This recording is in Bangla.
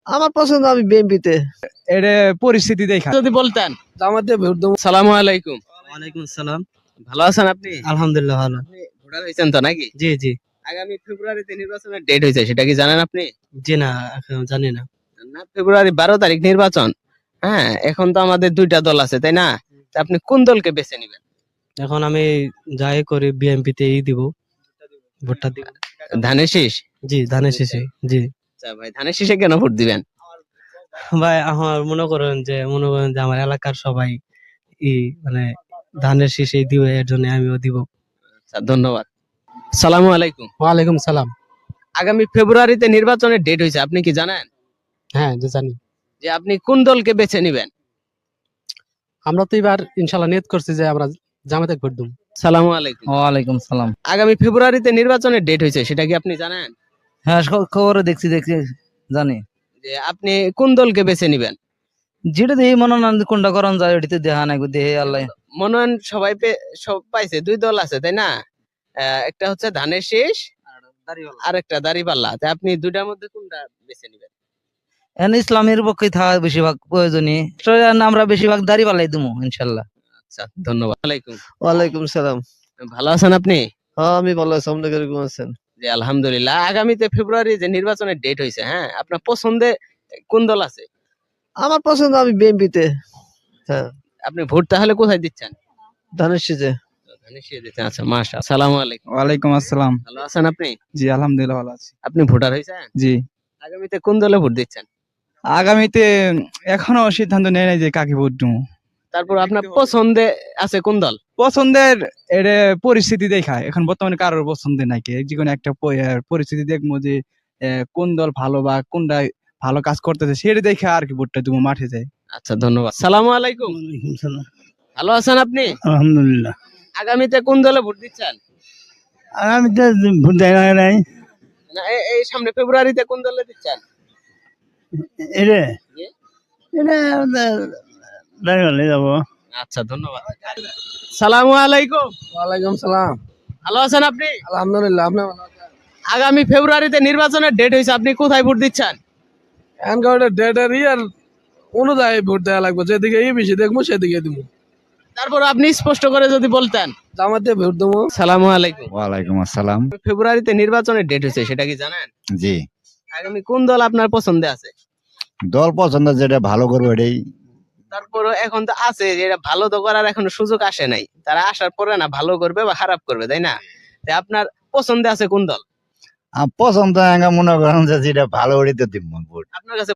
আমার পছন্দ, আমি বিএনপিতে। এটা পরিস্থিতি দেখা যদি বলতেন। জামাতে ভোট দেবো। সালামু আলাইকুম। ওয়ালাইকুম আসসালাম। ভালো আছেন আপনি? আলহামদুলিল্লাহ ভালো। আপনি ভোটার হয়েছেন তো নাকি? জি জি। আগামী ফেব্রুয়ারিতে নির্বাচনের ডেট হয়েছে, সেটা কি জানেন আপনি? জি না, এখন জানি না। না, ফেব্রুয়ারি 12 তারিখ নির্বাচন। হ্যাঁ, এখন তো আমাদের দুইটা দল আছে, তাই না? তা আপনি কোন দলকে বেছে নিবেন? এখন আমি যাই করি বিএনপিতেই দিব, ভোটটা দিব। ধানের শীষ? জি, ধানের শেষে। জি আচ্ছা ভাই, ধানের শীষে কেন ভোট দিবেন? ভাই, আমার মনে করেন যে আমার এলাকার সবাই ই মানে ধানের শীষেই দিবে, এর জন্য আমিও দিব। আচ্ছা, ধন্যবাদ। সালামু আলাইকুম। ওয়ালাইকুম সালাম। আগামী ফেব্রুয়ারিতে নির্বাচনের ডেট হয়েছে, আপনি কি জানেন? হ্যাঁ, যে জানি। যে আপনি কোন দলকে বেছে নিবেন? আমরা তো এবার ইনশাল্লাহ নিয়ত করছি যে আমরা জামাতে ভোট দেব। সালামু আলাইকুম। ওয়ালাইকুম সালাম। আগামী ফেব্রুয়ারিতে নির্বাচনের ডেট হয়েছে, সেটা কি আপনি জানেন? হ্যাঁ, খবরে দেখছি জানি। যে আপনি কোন দলকে বেছে নিবেন? যেটা দেখি মনোনয়ন কোনটা করণ যায় ওইটাতে দেখা নাই, দেখে আল্লাহ। মনোনয়ন সব পাইছে, দুই দল আছে তাই না? একটা হচ্ছে ধানের শীষ আর একটা দাঁড়িপাল্লা। তা আপনি দুইটার মধ্যে কোনটা বেছে নিবেন? ইসলামের পক্ষে থাকা বেশিরভাগ প্রয়োজনীয়, আমরা বেশিরভাগ দাঁড়িয়ে পালাই দেবো ইনশাল্লাহ। আচ্ছা, ধন্যবাদ। ওয়ালাইকুম। ওয়ালাইকুম সালাম। ভালো আছেন আপনি? হ্যাঁ, আমি ভালো আছি। আপনি কিরকম আছেন? জি আলহামদুলিল্লাহ। আগামীতে ফেব্রুয়ারি যে নির্বাচনের ডেট হয়েছে, হ্যাঁ, আপনার পছন্দে কোন দল আছে? আমার পছন্দ, আমি বিএনপিতে। হ্যাঁ, আপনি ভোট তাহলে কোথায় দিচ্ছেন? ধানের শীষে। ধানের শীষে দিচ্ছেন। আচ্ছা, মাশাআল্লাহ। আসসালামু আলাইকুম। ওয়ালাইকুম আসসালাম। ভালো আছেন আপনি? জি আলহামদুলিল্লাহ ভালো আছি। আপনি ভোটার হয়েছেন? জি, আগামীতে কোন দলে ভোট দিচ্ছেন? আগামীতে এখনো সিদ্ধান্ত নেই নাই যে কাকে ভোট দেবো। তারপর আপনার পছন্দে আছে কোন দল? পছন্দের এটা পরিস্থিতি দেখা, এখন বর্তমানে কারোর পছন্দের নাই, যে কোনো একটা পরিস্থিতি দেখবো যে কোন দল ভালো বা কোনটা ভালো কাজ করতেছে সেটা দেখে আর কি ভোটটা দেবো, মাঠে যাই। আচ্ছা, ধন্যবাদ। সালামু আলাইকুম। ওয়ালাইকুম সালাম। ভালো আছেন আপনি? আলহামদুলিল্লাহ। আগামীতে কোন দলে ভোট দিচ্ছেন? আগামীতে ভোট দেওয়া নাই। না, এই সামনে ফেব্রুয়ারিতে কোন দলে দিচ্ছেন? এটা জি? এটা দাঁড়িয়ে যাবো। আচ্ছা, ধন্যবাদ। সালামু আলাইকুম। ওয়ালাইকুম সালাম। ভালো আছেন আপনি? আলহামদুলিল্লাহ। আপনি ভালো আছেন? আগামী ফেব্রুয়ারিতে নির্বাচনের ডেট হয়েছে, আপনি কোথায় ভোট দিচ্ছেন? এনকাউন্টার ডেটার ইয়ার অনুযায়ী ভোট দেওয়া লাগবে, যেদিকে বেশি দেখবো সেদিকে দিব। তারপর আপনি স্পষ্ট করে যদি বলতেন। জামাতে ভোট দেবো। সালামু আলাইকুম। ওয়ালাইকুম আসসালাম। ফেব্রুয়ারিতে নির্বাচনের ডেট হয়েছে, সেটা কি জানেন? জি, আগামী কোন দল আপনার পছন্দে আছে? দল পছন্দ যেটা ভালো করবো এটাই। তারপর এখন তো আছে যে এটা ভালো তো করার এখনো সুযোগ আসে নাই, তারা আসার পরে না ভালো করবে বা খারাপ করবে, তাই না? তা আপনার পছন্দে আছে কোন দল? পছন্দ মনে করেন যে যেটা ভালো ওটাই তো দিব ভোট। আপনার কাছে